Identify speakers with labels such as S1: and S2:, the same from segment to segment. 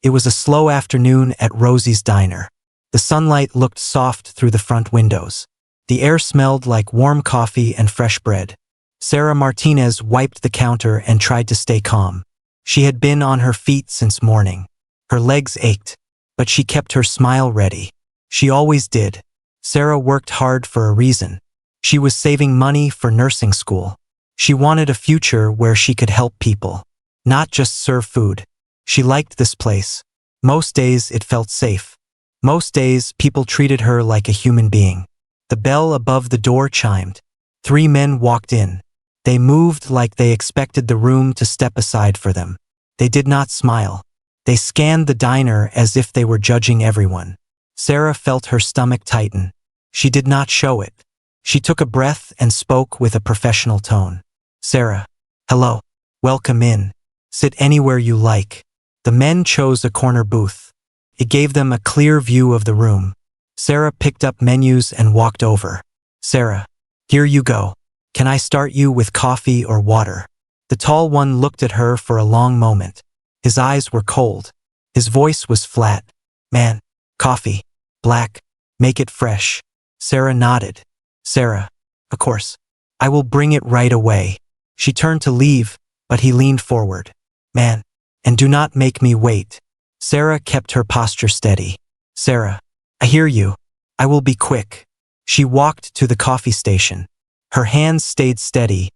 S1: It was a slow afternoon at Rosie's diner. The sunlight looked soft through the front windows. The air smelled like warm coffee and fresh bread. Sarah Martinez wiped the counter and tried to stay calm. She had been on her feet since morning. Her legs ached, but she kept her smile ready. She always did. Sarah worked hard for a reason. She was saving money for nursing school. She wanted a future where she could help people, not just serve food. She liked this place. Most days it felt safe. Most days people treated her like a human being. The bell above the door chimed. 3 men walked in. They moved like they expected the room to step aside for them. They did not smile. They scanned the diner as if they were judging everyone. Sarah felt her stomach tighten. She did not show it. She took a breath and spoke with a professional tone. Sarah, hello. Welcome in. Sit anywhere you like. The men chose a corner booth. It gave them a clear view of the room. Sarah picked up menus and walked over. Sarah, here you go. Can I start you with coffee or water? The tall one looked at her for a long moment. His eyes were cold. His voice was flat. Man, coffee. Black. Make it fresh. Sarah nodded. Sarah, of course. I will bring it right away. She turned to leave, but he leaned forward. Man, and do not make me wait. Sarah kept her posture steady. Sarah, I hear you. I will be quick. She walked to the coffee station. Her hands stayed steady,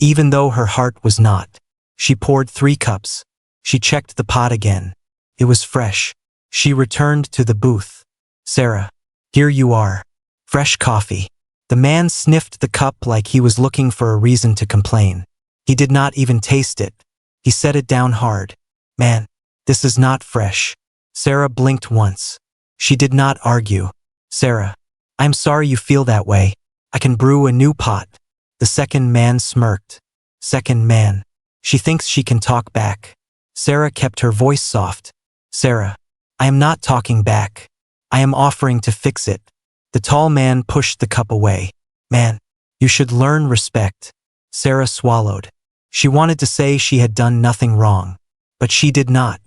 S1: even though her heart was not. She poured 3 cups. She checked the pot again. It was fresh. She returned to the booth. Sarah, here you are. Fresh coffee. The man sniffed the cup like he was looking for a reason to complain. He did not even taste it. He set it down hard. Man, this is not fresh. Sarah blinked once. She did not argue. Sarah, I'm sorry you feel that way. I can brew a new pot. The second man smirked. Second man. She thinks she can talk back. Sarah kept her voice soft. Sarah, I am not talking back. I am offering to fix it. The tall man pushed the cup away. Man, you should learn respect. Sarah swallowed. She wanted to say she had done nothing wrong, but she did not.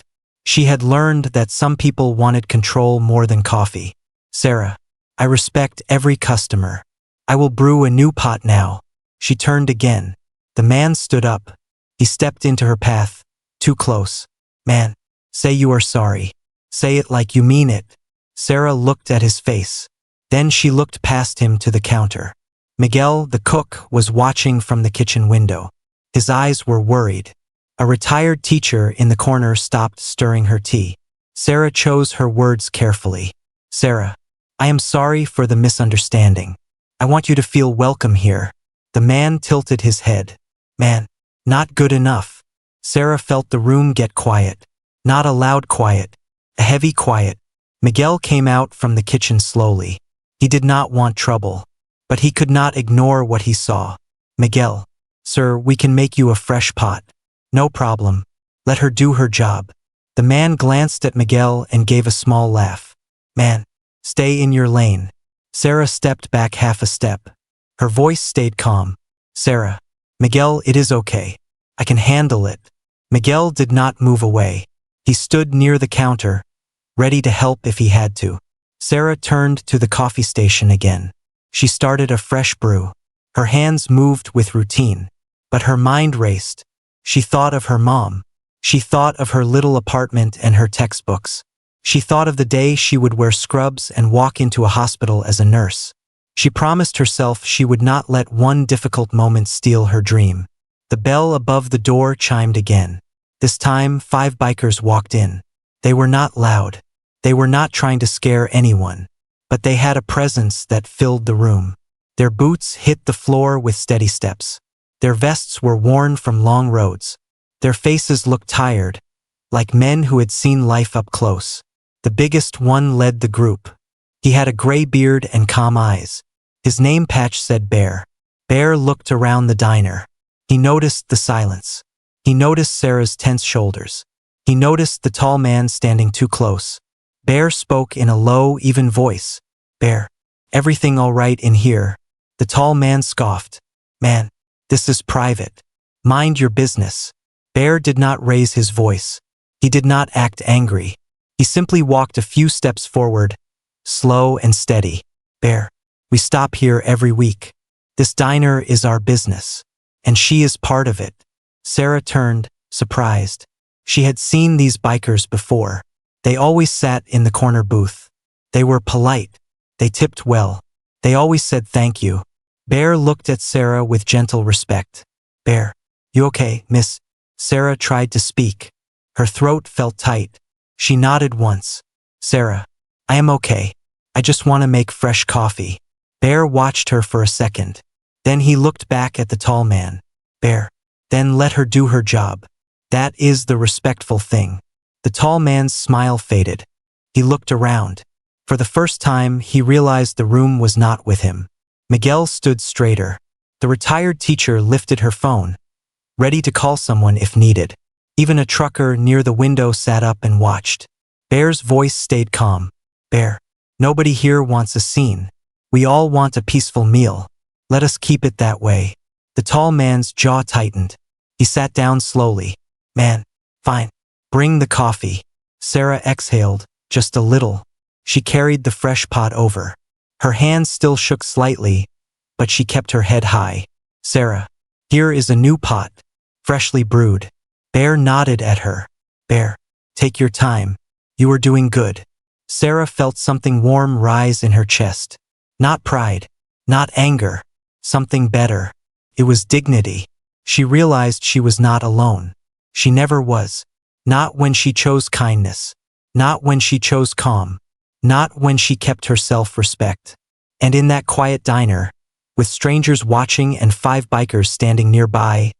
S1: She had learned that some people wanted control more than coffee. Sarah, I respect every customer. I will brew a new pot now. She turned again. The man stood up. He stepped into her path. Too close. Man, say you are sorry. Say it like you mean it. Sarah looked at his face. Then she looked past him to the counter. Miguel, the cook, was watching from the kitchen window. His eyes were worried. A retired teacher in the corner stopped stirring her tea. Sarah chose her words carefully. Sarah, I am sorry for the misunderstanding. I want you to feel welcome here. The man tilted his head. Man, not good enough. Sarah felt the room get quiet. Not a loud quiet. A heavy quiet. Miguel came out from the kitchen slowly. He did not want trouble, but he could not ignore what he saw. Miguel, sir, we can make you a fresh pot. No problem. Let her do her job. The man glanced at Miguel and gave a small laugh. Man, stay in your lane. Sarah stepped back half a step. Her voice stayed calm. Sarah, Miguel, it is okay. I can handle it. Miguel did not move away. He stood near the counter, ready to help if he had to. Sarah turned to the coffee station again. She started a fresh brew. Her hands moved with routine, but her mind raced. She thought of her mom. She thought of her little apartment and her textbooks. She thought of the day she would wear scrubs and walk into a hospital as a nurse. She promised herself she would not let one difficult moment steal her dream. The bell above the door chimed again. This time, 5 bikers walked in. They were not loud. They were not trying to scare anyone, but they had a presence that filled the room. Their boots hit the floor with steady steps. Their vests were worn from long roads. Their faces looked tired, like men who had seen life up close. The biggest one led the group. He had a gray beard and calm eyes. His name patch said Bear. Bear looked around the diner. He noticed the silence. He noticed Sarah's tense shoulders. He noticed the tall man standing too close. Bear spoke in a low, even voice. Bear, everything all right in here? The tall man scoffed. Man, this is private. Mind your business. Bear did not raise his voice. He did not act angry. He simply walked a few steps forward, slow and steady. Bear, we stop here every week. This diner is our business, and she is part of it. Sarah turned, surprised. She had seen these bikers before. They always sat in the corner booth. They were polite. They tipped well. They always said thank you. Bear looked at Sarah with gentle respect. Bear, you okay, miss? Sarah tried to speak. Her throat felt tight. She nodded once. Sarah, I am okay. I just want to make fresh coffee. Bear watched her for a second. Then he looked back at the tall man. Bear, then let her do her job. That is the respectful thing. The tall man's smile faded. He looked around. For the first time, he realized the room was not with him. Miguel stood straighter. The retired teacher lifted her phone, ready to call someone if needed. Even a trucker near the window sat up and watched. Bear's voice stayed calm. Bear, nobody here wants a scene. We all want a peaceful meal. Let us keep it that way. The tall man's jaw tightened. He sat down slowly. Man, fine. Bring the coffee. Sarah exhaled, just a little. She carried the fresh pot over. Her hands still shook slightly, but she kept her head high. Sarah, here is a new pot, freshly brewed. Bear nodded at her. Bear, take your time. You are doing good. Sarah felt something warm rise in her chest. Not pride, not anger, something better. It was dignity. She realized she was not alone. She never was. Not when she chose kindness. Not when she chose calm. Not when she kept her self-respect. And in that quiet diner, with strangers watching and 5 bikers standing nearby,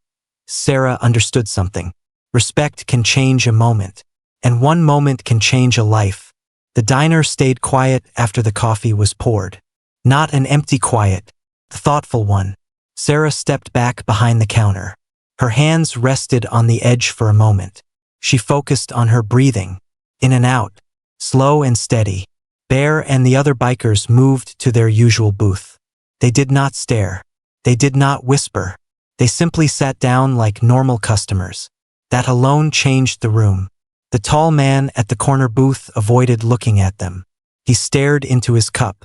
S1: Sarah understood something. Respect can change a moment, and one moment can change a life. The diner stayed quiet after the coffee was poured. Not an empty quiet, the thoughtful one. Sarah stepped back behind the counter. Her hands rested on the edge for a moment. She focused on her breathing, in and out, slow and steady. Bear and the other bikers moved to their usual booth. They did not stare. They did not whisper. They simply sat down like normal customers. That alone changed the room. The tall man at the corner booth avoided looking at them. He stared into his cup.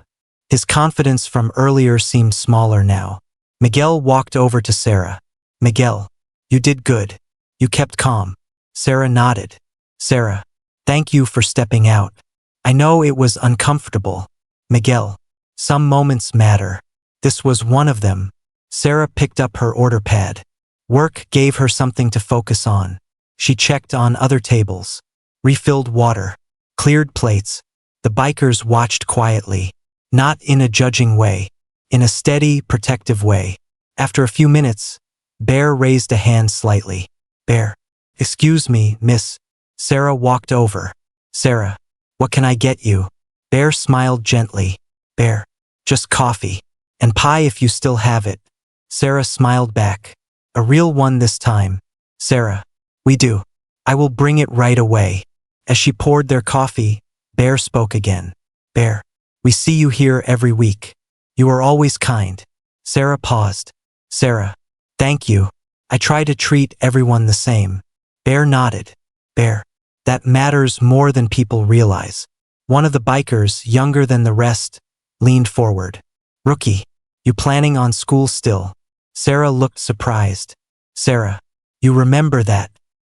S1: His confidence from earlier seemed smaller now. Miguel walked over to Sarah. Miguel, you did good. You kept calm. Sarah nodded. Sarah, thank you for stepping out. I know it was uncomfortable. Miguel, some moments matter. This was one of them. Sarah picked up her order pad. Work gave her something to focus on. She checked on other tables, refilled water, cleared plates. The bikers watched quietly, not in a judging way, in a steady, protective way. After a few minutes, Bear raised a hand slightly. Bear, excuse me, miss. Sarah walked over. Sarah, what can I get you? Bear smiled gently. Bear, just coffee. And pie if you still have it. Sarah smiled back. A real one this time. Sarah, we do. I will bring it right away. As she poured their coffee, Bear spoke again. Bear, we see you here every week. You are always kind. Sarah paused. Sarah, thank you. I try to treat everyone the same. Bear nodded. Bear, that matters more than people realize. One of the bikers, younger than the rest, leaned forward. Rookie, you planning on school still? Sarah looked surprised. Sarah, you remember that?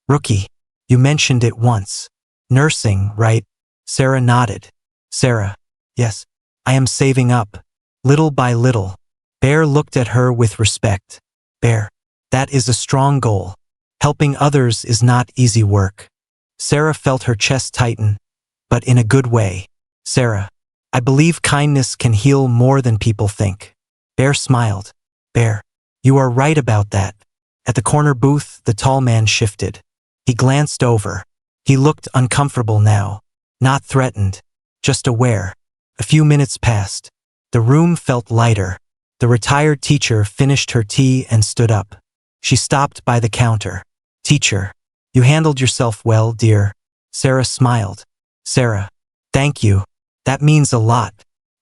S1: Rookie, you mentioned it once. Nursing, right? Sarah nodded. Sarah, yes, I am saving up. Little by little. Bear looked at her with respect. Bear, that is a strong goal. Helping others is not easy work. Sarah felt her chest tighten, but in a good way. Sarah, I believe kindness can heal more than people think. Bear smiled. Bear, you are right about that. At the corner booth, the tall man shifted. He glanced over. He looked uncomfortable now. Not threatened, just aware. A few minutes passed. The room felt lighter. The retired teacher finished her tea and stood up. She stopped by the counter. Teacher, you handled yourself well, dear. Sarah smiled. Sarah, thank you. That means a lot.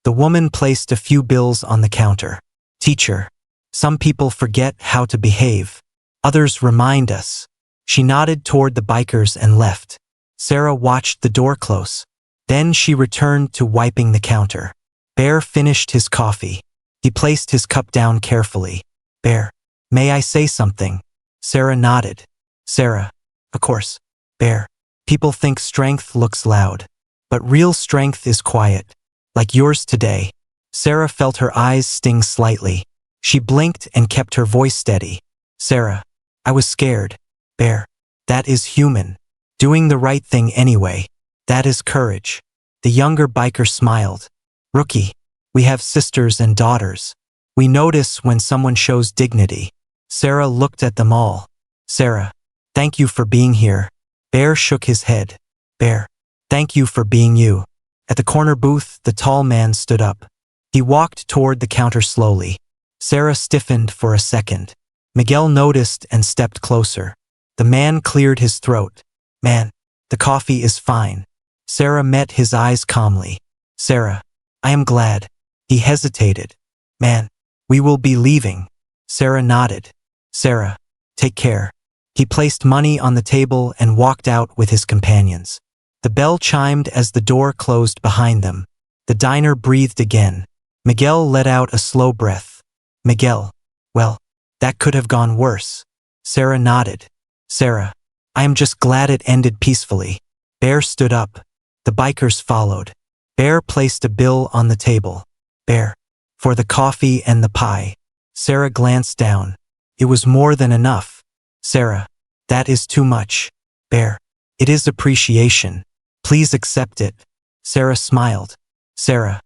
S1: The woman placed a few bills on the counter. Teacher, some people forget how to behave. Others remind us. She nodded toward the bikers and left. Sarah watched the door close. Then she returned to wiping the counter. Bear finished his coffee. He placed his cup down carefully. Bear, may I say something? Sarah nodded. Sarah, of course. Bear, people think strength looks loud. But real strength is quiet. Like yours today. Sarah felt her eyes sting slightly. She blinked and kept her voice steady. Sarah, I was scared. Bear, that is human. Doing the right thing anyway. That is courage. The younger biker smiled. Rookie, we have sisters and daughters. We notice when someone shows dignity. Sarah looked at them all. Sarah, thank you for being here. Bear shook his head. Bear, thank you for being you. At the corner booth, the tall man stood up. He walked toward the counter slowly. Sarah stiffened for a second. Miguel noticed and stepped closer. The man cleared his throat. Man, the coffee is fine. Sarah met his eyes calmly. Sarah, I am glad. He hesitated. Man, we will be leaving. Sarah nodded. Sarah, take care. He placed money on the table and walked out with his companions. The bell chimed as the door closed behind them. The diner breathed again. Miguel let out a slow breath. Miguel, well, that could have gone worse. Sarah nodded. Sarah, I am just glad it ended peacefully. Bear stood up. The bikers followed. Bear placed a bill on the table. Bear, for the coffee and the pie. Sarah glanced down. It was more than enough. Sarah, that is too much. Bear, it is appreciation. Please accept it. Sarah smiled. Sarah,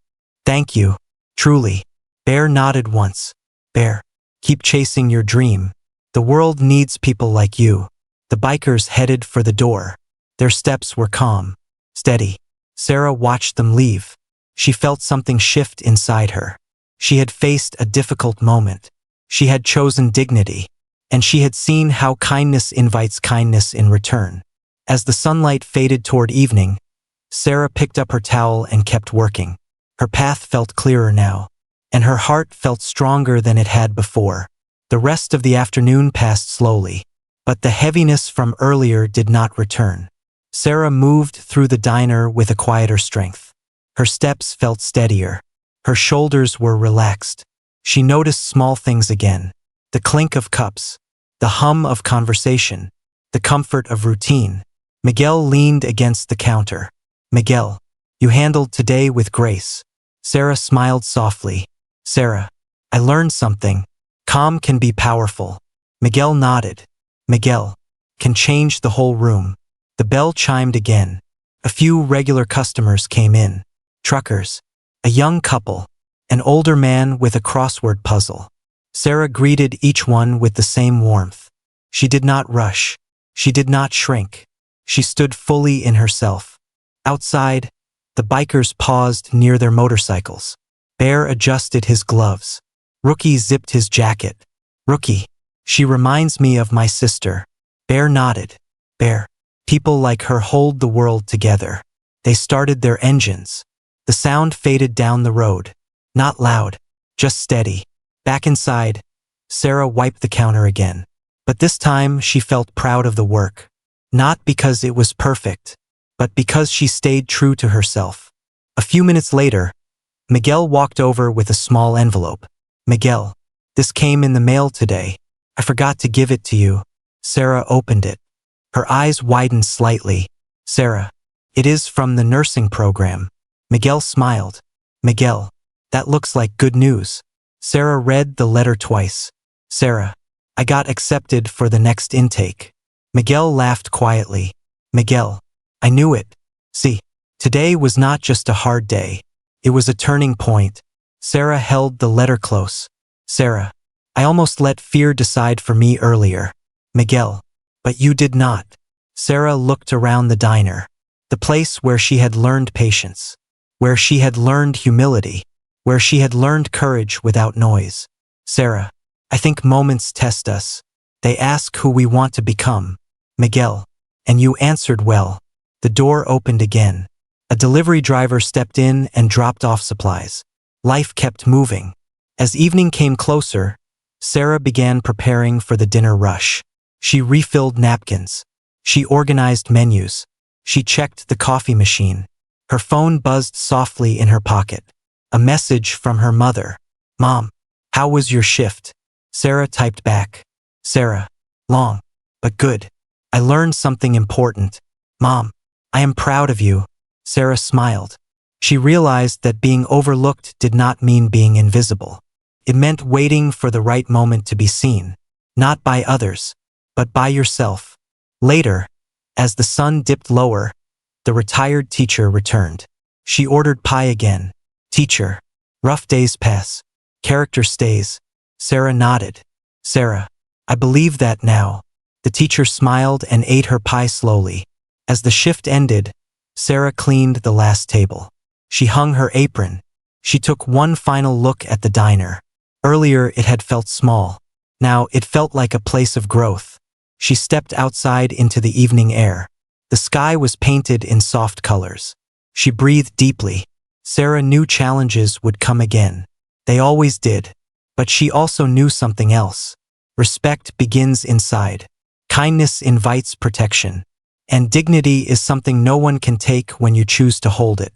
S1: thank you. Truly. Bear nodded once. Bear, keep chasing your dream. The world needs people like you. The bikers headed for the door. Their steps were calm, steady. Sarah watched them leave. She felt something shift inside her. She had faced a difficult moment. She had chosen dignity. And she had seen how kindness invites kindness in return. As the sunlight faded toward evening, Sarah picked up her towel and kept working. Her path felt clearer now, and her heart felt stronger than it had before. The rest of the afternoon passed slowly, but the heaviness from earlier did not return. Sarah moved through the diner with a quieter strength. Her steps felt steadier. Her shoulders were relaxed. She noticed small things again. The clink of cups, the hum of conversation, the comfort of routine. Miguel leaned against the counter. Miguel, you handled today with grace. Sarah smiled softly. Sarah, I learned something. Calm can be powerful. Miguel nodded. Miguel can change the whole room. The bell chimed again. A few regular customers came in. Truckers, a young couple, an older man with a crossword puzzle. Sarah greeted each one with the same warmth. She did not rush. She did not shrink. She stood fully in herself. Outside, the bikers paused near their motorcycles. Bear adjusted his gloves. Rookie zipped his jacket. Rookie, she reminds me of my sister. Bear nodded. Bear, people like her hold the world together. They started their engines. The sound faded down the road. Not loud, just steady. Back inside, Sarah wiped the counter again. But this time she felt proud of the work. Not because it was perfect, but because she stayed true to herself. A few minutes later, Miguel walked over with a small envelope. Miguel, this came in the mail today. I forgot to give it to you. Sarah opened it. Her eyes widened slightly. Sarah, it is from the nursing program. Miguel smiled. Miguel, that looks like good news. Sarah read the letter twice. Sarah, I got accepted for the next intake. Miguel laughed quietly. Miguel, I knew it. See, today was not just a hard day. It was a turning point. Sarah held the letter close. Sarah, I almost let fear decide for me earlier. Miguel, but you did not. Sarah looked around the diner. The place where she had learned patience. Where she had learned humility. Where she had learned courage without noise. Sarah, I think moments test us. They ask who we want to become. Miguel, and you answered well. The door opened again. A delivery driver stepped in and dropped off supplies. Life kept moving. As evening came closer, Sarah began preparing for the dinner rush. She refilled napkins. She organized menus. She checked the coffee machine. Her phone buzzed softly in her pocket. A message from her mother. "Mom, how was your shift?" Sarah typed back. "Sarah, long, but good. I learned something important. Mom, I am proud of you." Sarah smiled. She realized that being overlooked did not mean being invisible. It meant waiting for the right moment to be seen, not by others, but by yourself. Later, as the sun dipped lower, the retired teacher returned. She ordered pie again. "Teacher, rough days pass. Character stays." Sarah nodded. "Sarah, I believe that now." The teacher smiled and ate her pie slowly. As the shift ended, Sarah cleaned the last table. She hung her apron. She took one final look at the diner. Earlier it had felt small. Now it felt like a place of growth. She stepped outside into the evening air. The sky was painted in soft colors. She breathed deeply. Sarah knew challenges would come again. They always did. But she also knew something else. Respect begins inside. Kindness invites protection. And dignity is something no one can take when you choose to hold it.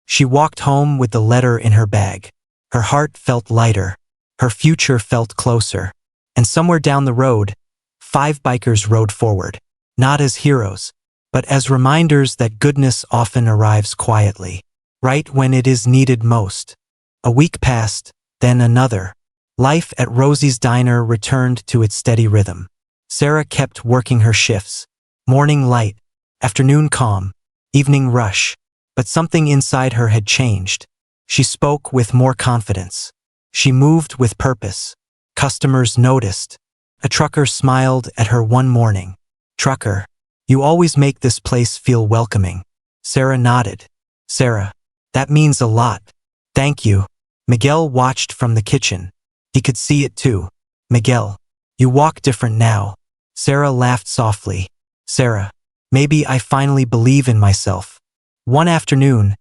S1: She walked home with the letter in her bag. Her heart felt lighter. Her future felt closer. And somewhere down the road, 5 bikers rode forward. Not as heroes, but as reminders that goodness often arrives quietly, right when it is needed most. A week passed, then another. Life at Rosie's Diner returned to its steady rhythm. Sarah kept working her shifts. Morning light, afternoon calm, evening rush. But something inside her had changed. She spoke with more confidence. She moved with purpose. Customers noticed. A trucker smiled at her one morning. "Trucker, you always make this place feel welcoming." Sarah nodded. "Sarah, that means a lot. Thank you." Miguel watched from the kitchen. He could see it too. "Miguel, you walk different now." Sarah laughed softly. "Sarah, maybe I finally believe in myself." One afternoon,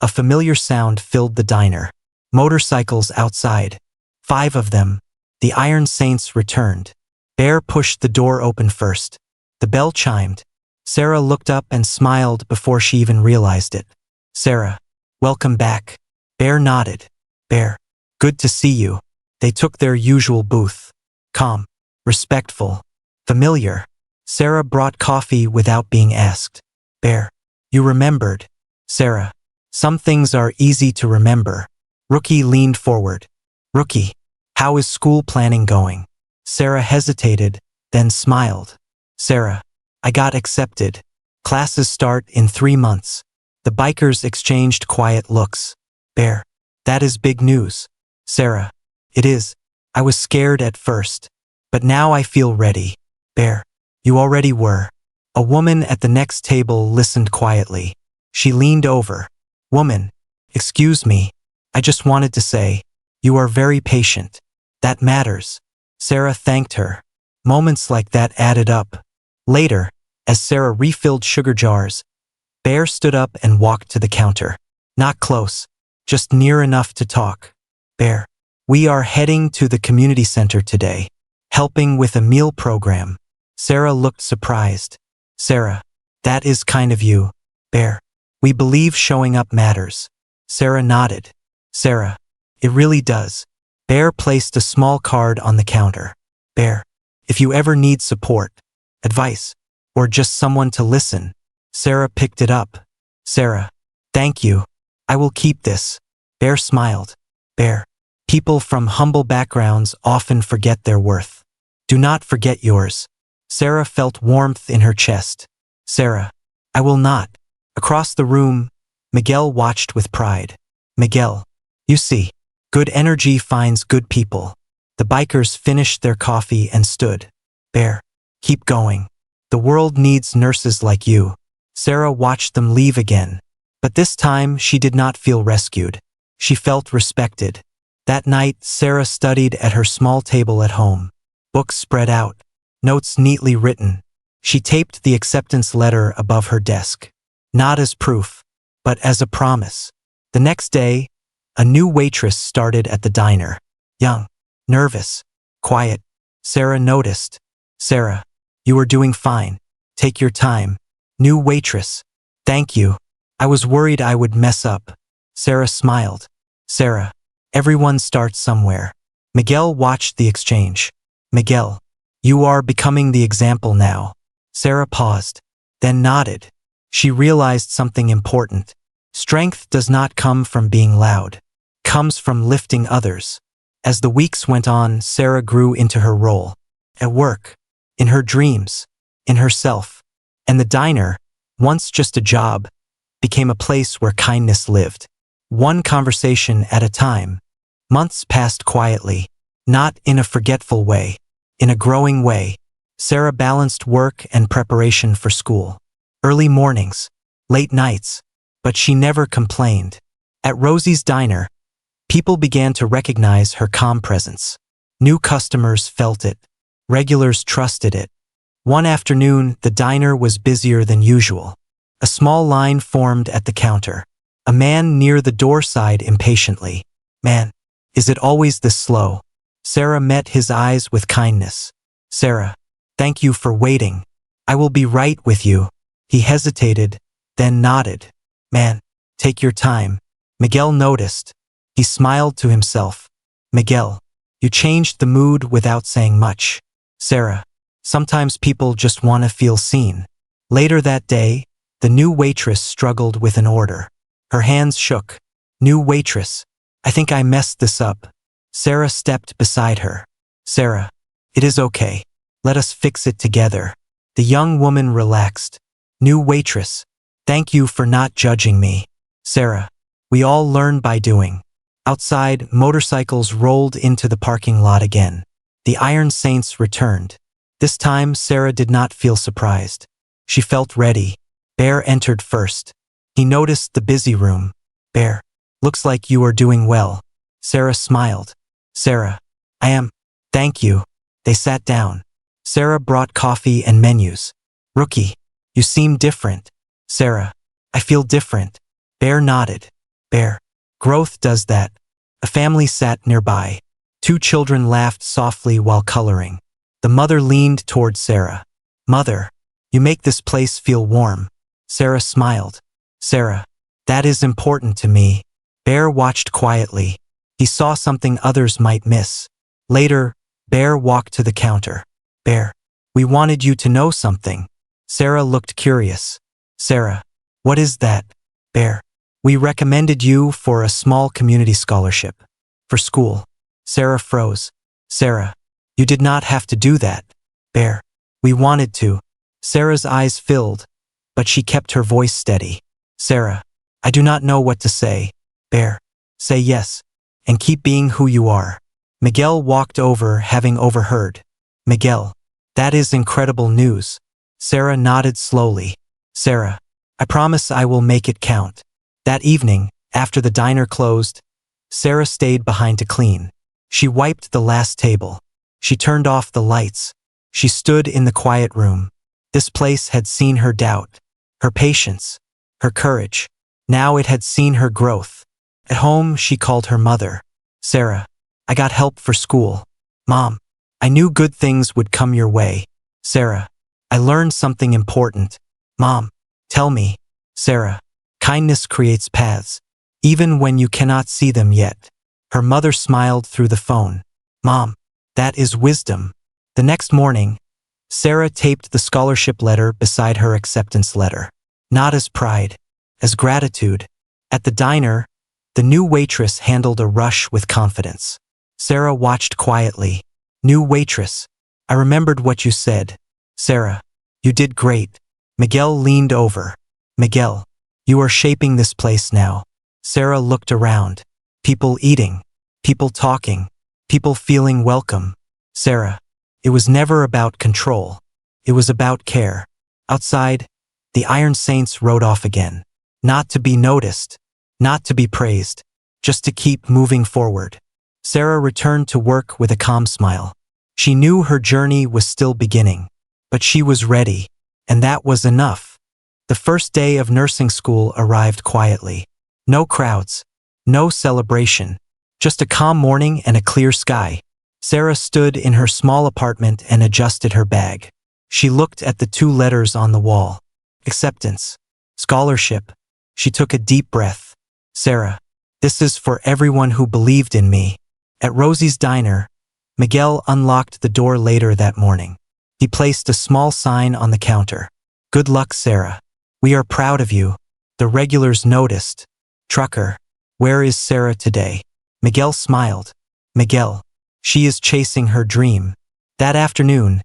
S1: a familiar sound filled the diner. Motorcycles outside. 5 of them. The Iron Saints returned. Bear pushed the door open first. The bell chimed. Sarah looked up and smiled before she even realized it. "Sarah, welcome back." Bear nodded. "Bear, good to see you." They took their usual booth. Calm, respectful, familiar. Sarah brought coffee without being asked. "Bear, you remembered." "Sarah, some things are easy to remember." Rookie leaned forward. "Rookie, how is school planning going?" Sarah hesitated, then smiled. "Sarah, I got accepted. Classes start in 3 months." The bikers exchanged quiet looks. "Bear, that is big news." "Sarah, it is. I was scared at first. But now I feel ready." "Bear, you already were." A woman at the next table listened quietly. She leaned over. "Woman, excuse me. I just wanted to say, you are very patient. That matters." Sarah thanked her. Moments like that added up. Later, as Sarah refilled sugar jars, Bear stood up and walked to the counter. Not close, just near enough to talk. "Bear, we are heading to the community center today, helping with a meal program." Sarah looked surprised. "Sarah, that is kind of you." "Bear, we believe showing up matters." Sarah nodded. "Sarah, it really does." Bear placed a small card on the counter. "Bear, if you ever need support, advice, or just someone to listen." Sarah picked it up. "Sarah, thank you. I will keep this." Bear smiled. "Bear, people from humble backgrounds often forget their worth. Do not forget yours." Sarah felt warmth in her chest. "Sarah, I will not." Across the room, Miguel watched with pride. "Miguel, you see, good energy finds good people." The bikers finished their coffee and stood. "Bear, keep going. The world needs nurses like you." Sarah watched them leave again. But this time she did not feel rescued. She felt respected. That night, Sarah studied at her small table at home. Books spread out, notes neatly written. She taped the acceptance letter above her desk. Not as proof, but as a promise. The next day, a new waitress started at the diner. Young, nervous, quiet. Sarah noticed. "Sarah, you are doing fine. Take your time." New waitress. Thank you. I was worried I would mess up. Sarah smiled. Sarah, everyone starts somewhere. Miguel watched the exchange. Miguel, you are becoming the example now. Sarah paused, then nodded. She realized something important. Strength does not come from being loud. It comes from lifting others. As the weeks went on, Sarah grew into her role. At work, in her dreams, in herself. And the diner, once just a job, became a place where kindness lived. One conversation at a time. Months passed quietly, not in a forgetful way, in a growing way. Sarah balanced work and preparation for school. Early mornings, late nights, but she never complained. At Rosie's diner, people began to recognize her calm presence. New customers felt it. Regulars trusted it. One afternoon, the diner was busier than usual. A small line formed at the counter. A man near the door sighed impatiently. Man, is it always this slow? Sarah met his eyes with kindness. Sarah, thank you for waiting. I will be right with you. He hesitated, then nodded. Man, take your time. Miguel noticed. He smiled to himself. Miguel, you changed the mood without saying much. Sarah, sometimes people just want to feel seen. Later that day, the new waitress struggled with an order. Her hands shook. New waitress, I think I messed this up. Sarah stepped beside her. Sarah, it is okay. Let us fix it together. The young woman relaxed. New waitress, thank you for not judging me. Sarah, we all learn by doing. Outside, motorcycles rolled into the parking lot again. The Iron Saints returned. This time, Sarah did not feel surprised. She felt ready. Bear entered first. He noticed the busy room. Bear, looks like you are doing well. Sarah smiled. Sarah, I am. Thank you. They sat down. Sarah brought coffee and menus. Rookie, you seem different. Sarah, I feel different. Bear nodded. Bear, growth does that. A family sat nearby. Two children laughed softly while coloring. The mother leaned toward Sarah. Mother, you make this place feel warm. Sarah smiled. Sarah, that is important to me. Bear watched quietly. He saw something others might miss. Later, Bear walked to the counter. Bear, we wanted you to know something. Sarah looked curious. Sarah, what is that? Bear, we recommended you for a small community scholarship. For school. Sarah froze. Sarah, you did not have to do that. Bear, we wanted to. Sarah's eyes filled, but she kept her voice steady. Sarah, I do not know what to say. Bear, say yes, and keep being who you are. Miguel walked over, having overheard. Miguel, that is incredible news. Sarah nodded slowly. Sarah, I promise I will make it count. That evening, after the diner closed, Sarah stayed behind to clean. She wiped the last table. She turned off the lights. She stood in the quiet room. This place had seen her doubt, her patience, her courage. Now it had seen her growth. At home, she called her mother. Sarah, I got help for school. Mom, I knew good things would come your way. Sarah, I learned something important. Mom, tell me. Sarah, kindness creates paths, even when you cannot see them yet. Her mother smiled through the phone. Mom, that is wisdom. The next morning, Sarah taped the scholarship letter beside her acceptance letter. Not as pride, as gratitude. At the diner, the new waitress handled a rush with confidence. Sarah watched quietly. New waitress, I remembered what you said. Sarah, you did great. Miguel leaned over. Miguel, you are shaping this place now. Sarah looked around. People eating, people talking, people feeling welcome. Sarah, it was never about control. It was about care. Outside, the Iron Saints rode off again. Not to be noticed, not to be praised, just to keep moving forward. Sarah returned to work with a calm smile. She knew her journey was still beginning, but she was ready, and that was enough. The first day of nursing school arrived quietly. No crowds. No celebration, just a calm morning and a clear sky. Sarah stood in her small apartment and adjusted her bag. She looked at the two letters on the wall. Acceptance. scholarship. She took a deep breath. Sarah, this is for everyone who believed in me. At Rosie's diner, Miguel unlocked the door later that morning. He placed a small sign on the counter. Good luck, Sarah. We are proud of you. The regulars noticed. Trucker, where is Sarah today? Miguel smiled. Miguel, she is chasing her dream. That afternoon,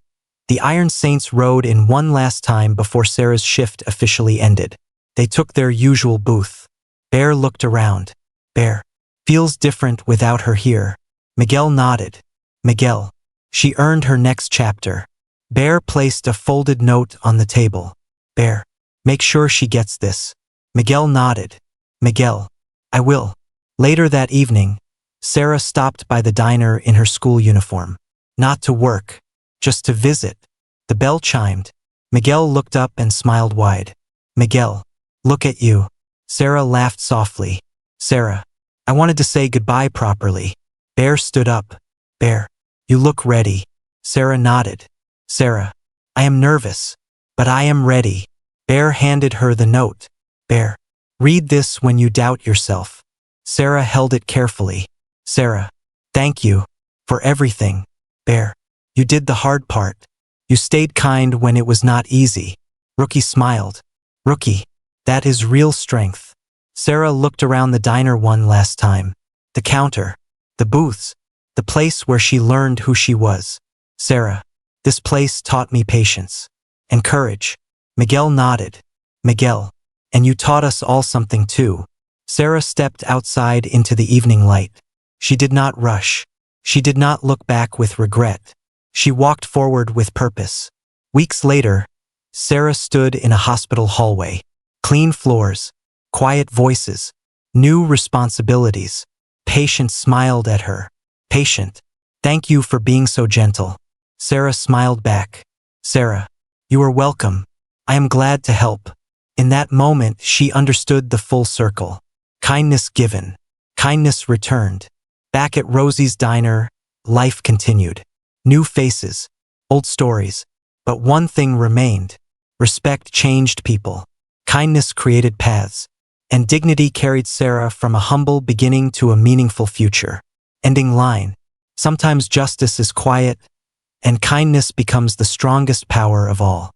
S1: the Iron Saints rode in one last time before Sarah's shift officially ended. They took their usual booth. Bear looked around. Bear, feels different without her here. Miguel nodded. Miguel, she earned her next chapter. Bear placed a folded note on the table. Bear, make sure she gets this. Miguel nodded. Miguel, I will. Later that evening, Sarah stopped by the diner in her school uniform. Not to work, just to visit. The bell chimed. Miguel looked up and smiled wide. Miguel, look at you. Sarah laughed softly. Sarah, I wanted to say goodbye properly. Bear stood up. Bear, you look ready. Sarah nodded. Sarah, I am nervous, but I am ready. Bear handed her the note. Bear, read this when you doubt yourself. Sarah held it carefully. Sarah, thank you for everything. Bear, you did the hard part. You stayed kind when it was not easy. Rookie smiled. Rookie, that is real strength. Sarah looked around the diner one last time. The counter, the booths, the place where she learned who she was. Sarah, this place taught me patience and courage. Miguel nodded. Miguel, and you taught us all something too. Sarah stepped outside into the evening light. She did not rush. She did not look back with regret. She walked forward with purpose. Weeks later, Sarah stood in a hospital hallway. Clean floors, quiet voices, new responsibilities. Patient smiled at her. Patient, thank you for being so gentle. Sarah smiled back. Sarah, you are welcome. I am glad to help. In that moment, she understood the full circle. Kindness given, kindness returned. Back at Rosie's diner, life continued. New faces, old stories, but one thing remained. Respect changed people. Kindness created paths, and dignity carried Sarah from a humble beginning to a meaningful future. Ending line. Sometimes justice is quiet, and kindness becomes the strongest power of all.